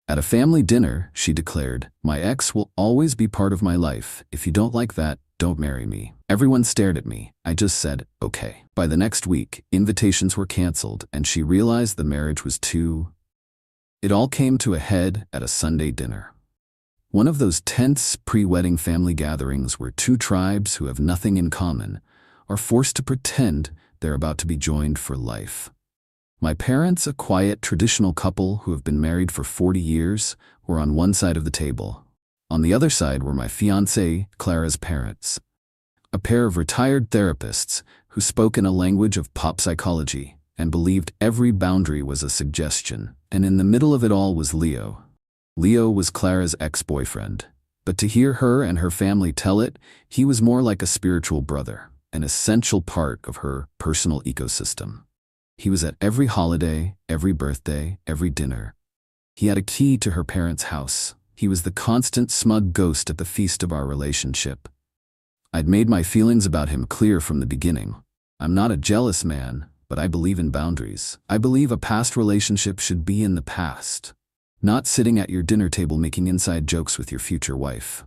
At a family dinner, she declared, "My ex will always be part of my life. If you don't like that, don't marry me." Everyone stared at me. I just said, okay. By the next week, invitations were canceled, and she realized the marriage was too... It all came to a head at a Sunday dinner. One of those tense pre-wedding family gatherings where two tribes who have nothing in common are forced to pretend they're about to be joined for life. My parents, a quiet, traditional couple who have been married for 40 years, were on one side of the table. On the other side were my fiancée, Clara's parents, a pair of retired therapists who spoke in a language of pop psychology and believed every boundary was a suggestion. And in the middle of it all was Leo. Leo was Clara's ex-boyfriend, but to hear her and her family tell it, he was more like a spiritual brother, an essential part of her personal ecosystem. He was at every holiday, every birthday, every dinner. He had a key to her parents' house. He was the constant smug ghost at the feast of our relationship. I'd made my feelings about him clear from the beginning. I'm not a jealous man, but I believe in boundaries. I believe a past relationship should be in the past, not sitting at your dinner table making inside jokes with your future wife.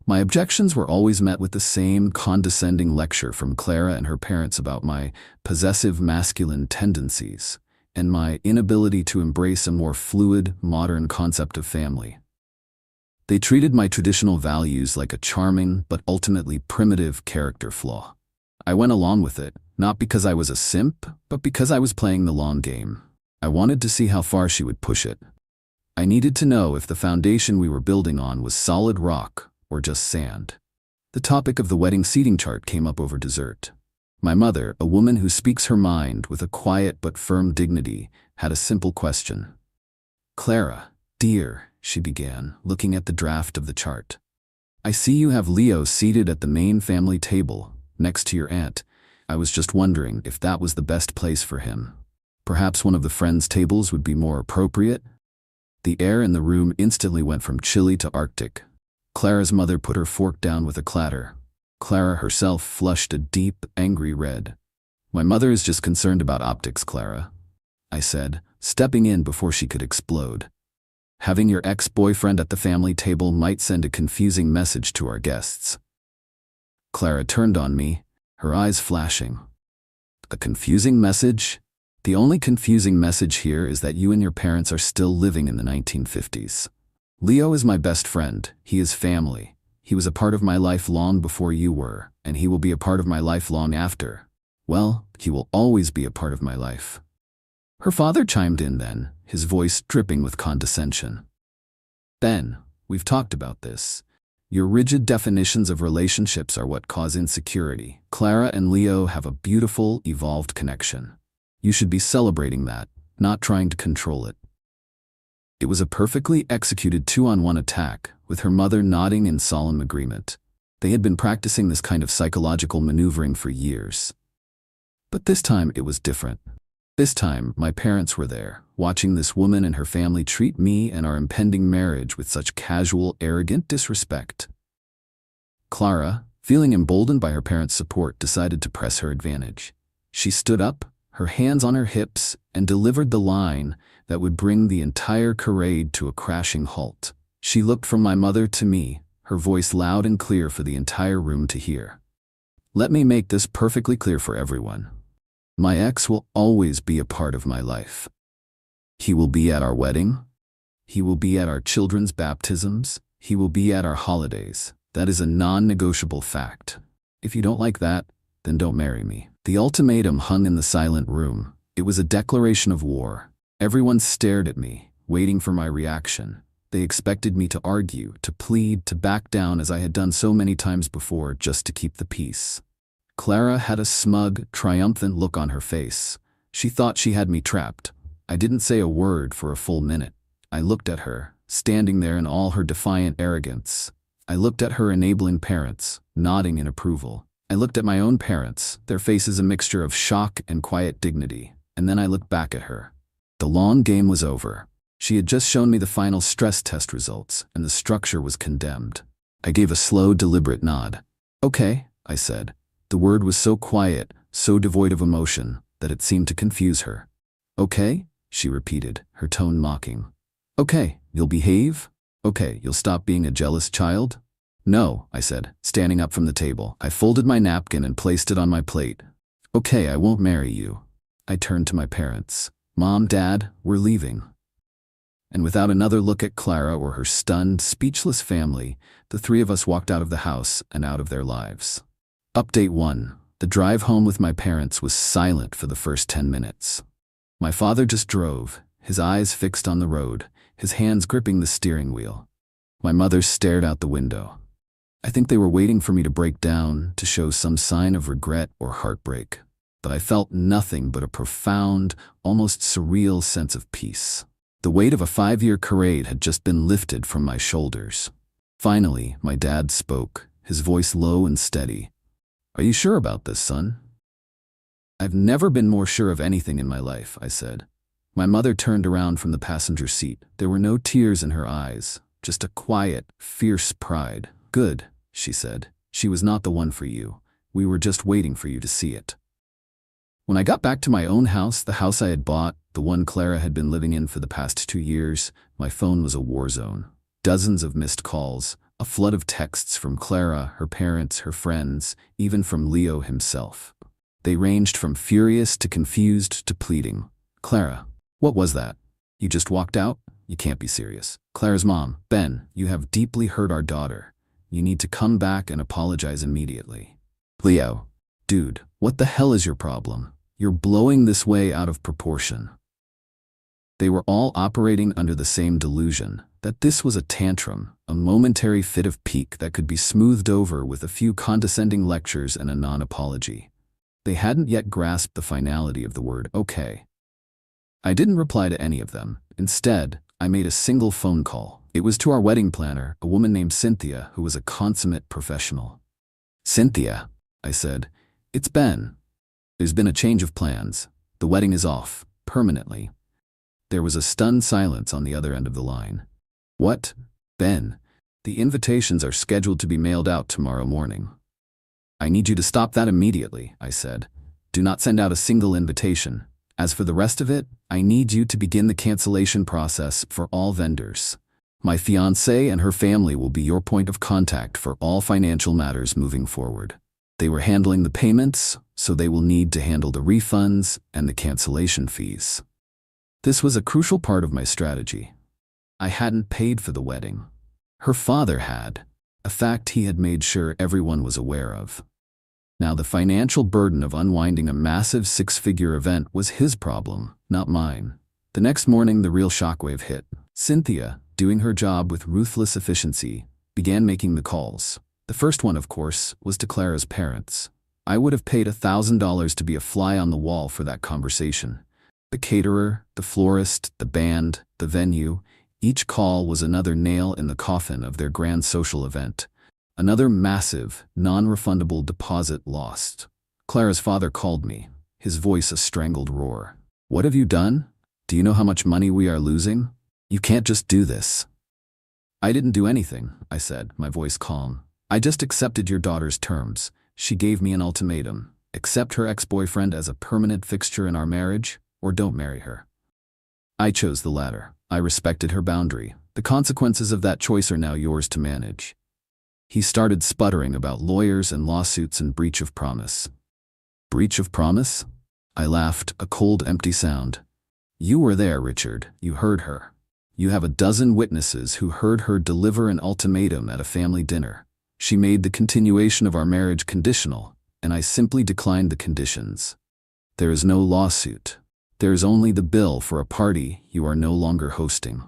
My objections were always met with the same condescending lecture from Clara and her parents about my possessive masculine tendencies and my inability to embrace a more fluid, modern concept of family. They treated my traditional values like a charming but ultimately primitive character flaw. I went along with it, not because I was a simp, but because I was playing the long game. I wanted to see how far she would push it. I needed to know if the foundation we were building on was solid rock or just sand. The topic of the wedding seating chart came up over dessert. My mother, a woman who speaks her mind with a quiet but firm dignity, had a simple question. "Clara, dear," she began, looking at the draft of the chart. "I see you have Leo seated at the main family table, next to your aunt. I was just wondering if that was the best place for him. Perhaps one of the friends' tables would be more appropriate?" The air in the room instantly went from chilly to arctic. Clara's mother put her fork down with a clatter. Clara herself flushed a deep, angry red. "My mother is just concerned about optics, Clara," I said, stepping in before she could explode. "Having your ex-boyfriend at the family table might send a confusing message to our guests." Clara turned on me, her eyes flashing. "A confusing message? The only confusing message here is that you and your parents are still living in the 1950s. Leo is my best friend. He is family. He was a part of my life long before you were, and he will be a part of my life long after. Well, he will always be a part of my life." Her father chimed in then, his voice dripping with condescension. "Ben, we've talked about this. Your rigid definitions of relationships are what cause insecurity. Clara and Leo have a beautiful, evolved connection. You should be celebrating that, not trying to control it." It was a perfectly executed 2-on-1 attack, with her mother nodding in solemn agreement. They had been practicing this kind of psychological maneuvering for years. But this time it was different. This time, my parents were there, watching this woman and her family treat me and our impending marriage with such casual, arrogant disrespect. Clara, feeling emboldened by her parents' support, decided to press her advantage. She stood up, her hands on her hips, and delivered the line that would bring the entire charade to a crashing halt. She looked from my mother to me, her voice loud and clear for the entire room to hear. "Let me make this perfectly clear for everyone. My ex will always be a part of my life. He will be at our wedding. He will be at our children's baptisms. He will be at our holidays. That is a non-negotiable fact. If you don't like that, then don't marry me." The ultimatum hung in the silent room. It was a declaration of war. Everyone stared at me, waiting for my reaction. They expected me to argue, to plead, to back down as I had done so many times before, just to keep the peace. Clara had a smug, triumphant look on her face. She thought she had me trapped. I didn't say a word for a full minute. I looked at her, standing there in all her defiant arrogance. I looked at her enabling parents, nodding in approval. I looked at my own parents, their faces a mixture of shock and quiet dignity, and then I looked back at her. The long game was over. She had just shown me the final stress test results, and the structure was condemned. I gave a slow, deliberate nod. "Okay," I said. The word was so quiet, so devoid of emotion, that it seemed to confuse her. "Okay?" she repeated, her tone mocking. Okay, you'll behave? Okay, you'll stop being a jealous child? No, I said, standing up from the table. I folded my napkin and placed it on my plate. Okay, I won't marry you. I turned to my parents. Mom, Dad, we're leaving. And without another look at Clara or her stunned, speechless family, the three of us walked out of the house and out of their lives. Update 1. The drive home with my parents was silent for the first 10 minutes. My father just drove, his eyes fixed on the road, his hands gripping the steering wheel. My mother stared out the window. I think they were waiting for me to break down, to show some sign of regret or heartbreak. But I felt nothing but a profound, almost surreal sense of peace. The weight of a 5-year charade had just been lifted from my shoulders. Finally, my dad spoke, his voice low and steady. Are you sure about this, son? I've never been more sure of anything in my life, I said. My mother turned around from the passenger seat. There were no tears in her eyes, just a quiet, fierce pride. Good, she said. She was not the one for you. We were just waiting for you to see it. When I got back to my own house, the house I had bought, the one Clara had been living in for the past 2 years, my phone was a war zone. Dozens of missed calls, a flood of texts from Clara, her parents, her friends, even from Leo himself. They ranged from furious to confused to pleading. Clara, what was that? You just walked out? You can't be serious. Clara's mom, Ben, you have deeply hurt our daughter. You need to come back and apologize immediately. Leo, dude, what the hell is your problem? You're blowing this way out of proportion. They were all operating under the same delusion, that this was a tantrum, a momentary fit of pique that could be smoothed over with a few condescending lectures and a non-apology. They hadn't yet grasped the finality of the word okay. I didn't reply to any of them. Instead, I made a single phone call. It was to our wedding planner, a woman named Cynthia, who was a consummate professional. Cynthia, I said, it's Ben. There's been a change of plans. The wedding is off, permanently. There was a stunned silence on the other end of the line. What? Ben, the invitations are scheduled to be mailed out tomorrow morning. I need you to stop that immediately, I said. Do not send out a single invitation. As for the rest of it, I need you to begin the cancellation process for all vendors. My fiancée and her family will be your point of contact for all financial matters moving forward. They were handling the payments, so they will need to handle the refunds and the cancellation fees. This was a crucial part of my strategy. I hadn't paid for the wedding. Her father had, a fact he had made sure everyone was aware of. Now the financial burden of unwinding a massive 6-figure event was his problem, not mine. The next morning the real shockwave hit. Cynthia, doing her job with ruthless efficiency, began making the calls. The first one, of course, was to Clara's parents. I would have paid $1,000 to be a fly on the wall for that conversation. The caterer, the florist, the band, the venue, each call was another nail in the coffin of their grand social event. Another massive, non-refundable deposit lost. Clara's father called me, his voice a strangled roar. What have you done? Do you know how much money we are losing? You can't just do this. I didn't do anything, I said, my voice calm. I just accepted your daughter's terms. She gave me an ultimatum. Accept her ex-boyfriend as a permanent fixture in our marriage, or don't marry her. I chose the latter. I respected her boundary. The consequences of that choice are now yours to manage. He started sputtering about lawyers and lawsuits and breach of promise. Breach of promise? I laughed, a cold, empty sound. You were there, Richard. You heard her. You have a dozen witnesses who heard her deliver an ultimatum at a family dinner. She made the continuation of our marriage conditional, and I simply declined the conditions. There is no lawsuit. There is only the bill for a party you are no longer hosting.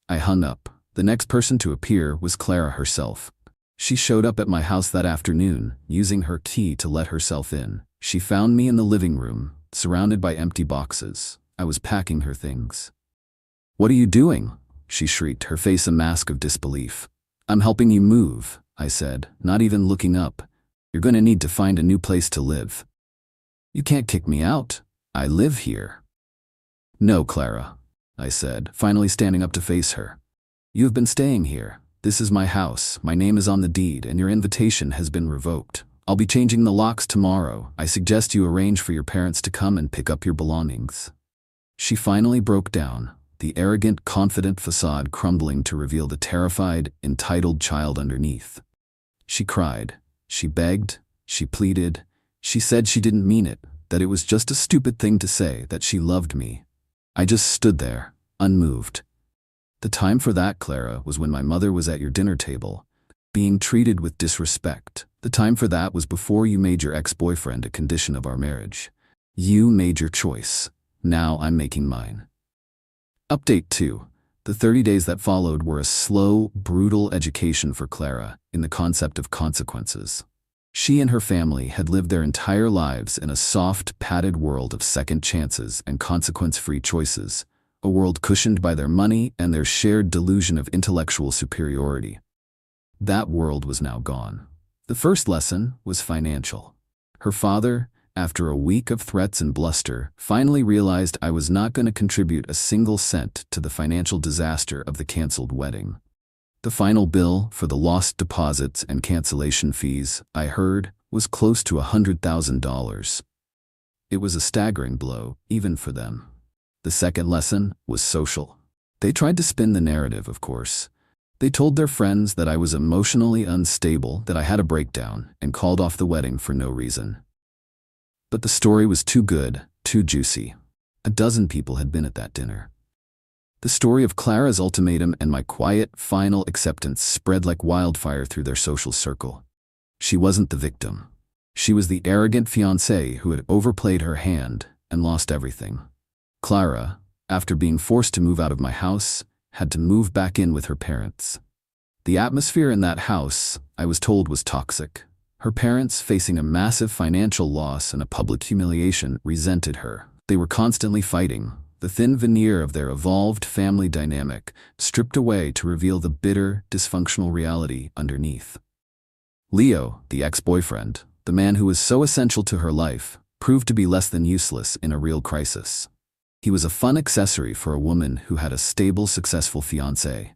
I hung up. The next person to appear was Clara herself. She showed up at my house that afternoon, using her key to let herself in. She found me in the living room, surrounded by empty boxes. I was packing her things. What are you doing? She shrieked, her face a mask of disbelief. I'm helping you move, I said, not even looking up. You're going to need to find a new place to live. You can't kick me out. I live here. No, Clara, I said, finally standing up to face her. You have been staying here. This is my house. My name is on the deed, and your invitation has been revoked. I'll be changing the locks tomorrow. I suggest you arrange for your parents to come and pick up your belongings. She finally broke down. the arrogant, confident facade crumbling to reveal the terrified, entitled child underneath. She cried. She begged. She pleaded. She said she didn't mean it, that it was just a stupid thing to say, that she loved me. I just stood there, unmoved. The time for that, Clara, was when my mother was at your dinner table, being treated with disrespect. The time for that was before you made your ex-boyfriend a condition of our marriage. You made your choice. Now I'm making mine. Update 2. The 30 days that followed were a slow, brutal education for Clara in the concept of consequences. She and her family had lived their entire lives in a soft, padded world of second chances and consequence-free choices, a world cushioned by their money and their shared delusion of intellectual superiority. That world was now gone. The first lesson was financial. Her father, after a week of threats and bluster, finally realized I was not going to contribute a single cent to the financial disaster of the canceled wedding. The final bill for the lost deposits and cancellation fees, I heard, was close to $100,000. It was a staggering blow, even for them. The second lesson was social. They tried to spin the narrative, of course. They told their friends that I was emotionally unstable, that I had a breakdown, and called off the wedding for no reason. But the story was too good, too juicy. A dozen people had been at that dinner. The story of Clara's ultimatum and my quiet, final acceptance spread like wildfire through their social circle. She wasn't the victim. She was the arrogant fiancé who had overplayed her hand and lost everything. Clara, after being forced to move out of my house, had to move back in with her parents. The atmosphere in that house, I was told, was toxic. Her parents, facing a massive financial loss and a public humiliation, resented her. They were constantly fighting, the thin veneer of their evolved family dynamic stripped away to reveal the bitter, dysfunctional reality underneath. Leo, the ex-boyfriend, the man who was so essential to her life, proved to be less than useless in a real crisis. He was a fun accessory for a woman who had a stable, successful fiancé.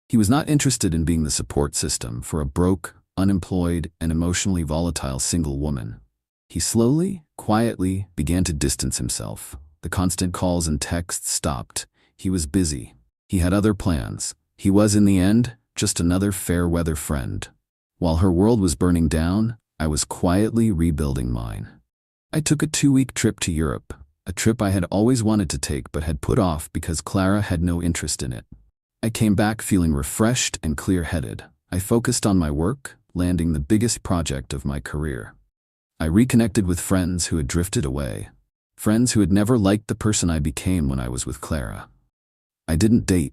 He was not interested in being the support system for a broke, unemployed, and emotionally volatile single woman. He slowly, quietly began to distance himself. The constant calls and texts stopped. He was busy. He had other plans. He was, in the end, just another fair-weather friend. While her world was burning down, I was quietly rebuilding mine. I took a 2-week trip to Europe, a trip I had always wanted to take but had put off because Clara had no interest in it. I came back feeling refreshed and clear-headed. I focused on my work, landing the biggest project of my career. I reconnected with friends who had drifted away. Friends who had never liked the person I became when I was with Clara. I didn't date.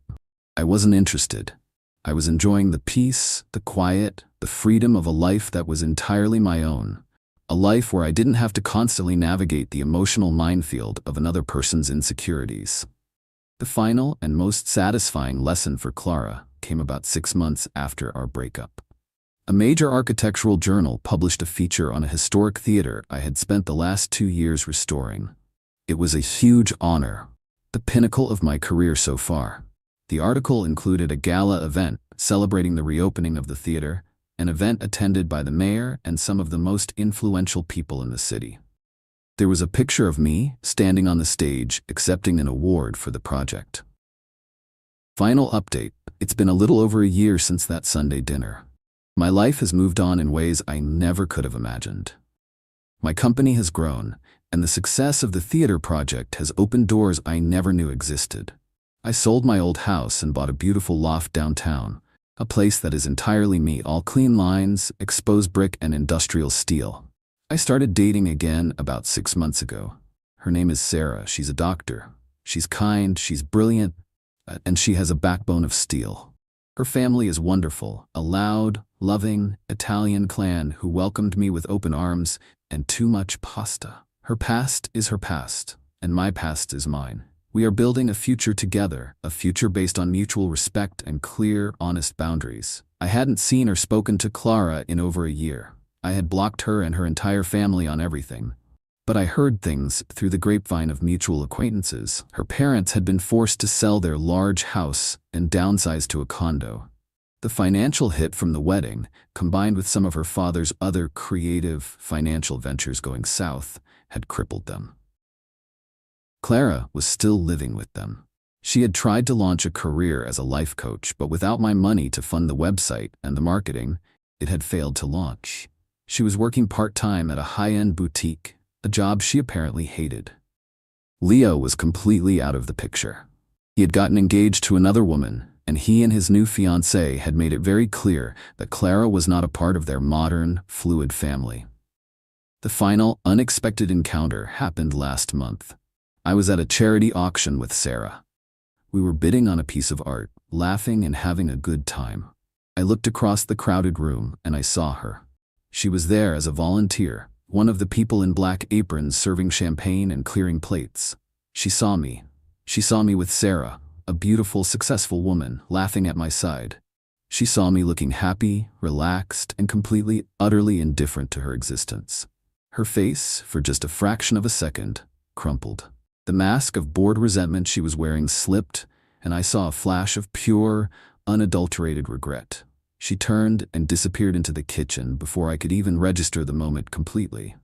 I wasn't interested. I was enjoying the peace, the quiet, the freedom of a life that was entirely my own. A life where I didn't have to constantly navigate the emotional minefield of another person's insecurities. The final and most satisfying lesson for Clara came about 6 months after our breakup. A major architectural journal published a feature on a historic theater I had spent the last 2 years restoring. It was a huge honor, the pinnacle of my career so far. The article included a gala event celebrating the reopening of the theater, an event attended by the mayor and some of the most influential people in the city. There was a picture of me standing on the stage accepting an award for the project. Final update: it's been a little over a year since that Sunday dinner. My life has moved on in ways I never could have imagined. My company has grown, and the success of the theater project has opened doors I never knew existed. I sold my old house and bought a beautiful loft downtown, a place that is entirely me, all clean lines, exposed brick, and industrial steel. I started dating again about 6 months ago. Her name is Sarah. She's a doctor. She's kind, she's brilliant, and she has a backbone of steel. Her family is wonderful, a loud, loving, Italian clan who welcomed me with open arms and too much pasta. Her past is her past, and my past is mine. We are building a future together, a future based on mutual respect and clear, honest boundaries. I hadn't seen or spoken to Clara in over a year. I had blocked her and her entire family on everything. But I heard things through the grapevine of mutual acquaintances. Her parents had been forced to sell their large house and downsize to a condo. The financial hit from the wedding, combined with some of her father's other creative financial ventures going south, had crippled them. Clara was still living with them. She had tried to launch a career as a life coach, but without my money to fund the website and the marketing, it had failed to launch. She was working part-time at a high-end boutique, a job she apparently hated. Leo was completely out of the picture. He had gotten engaged to another woman, and he and his new fiancée had made it very clear that Clara was not a part of their modern, fluid family. The final, unexpected encounter happened last month. I was at a charity auction with Sarah. We were bidding on a piece of art, laughing and having a good time. I looked across the crowded room and I saw her. She was there as a volunteer, one of the people in black aprons serving champagne and clearing plates. She saw me. She saw me with Sarah, a beautiful, successful woman, laughing at my side. She saw me looking happy, relaxed, and completely, utterly indifferent to her existence. Her face, for just a fraction of a second, crumpled. The mask of bored resentment she was wearing slipped, and I saw a flash of pure, unadulterated regret. She turned and disappeared into the kitchen before I could even register the moment completely.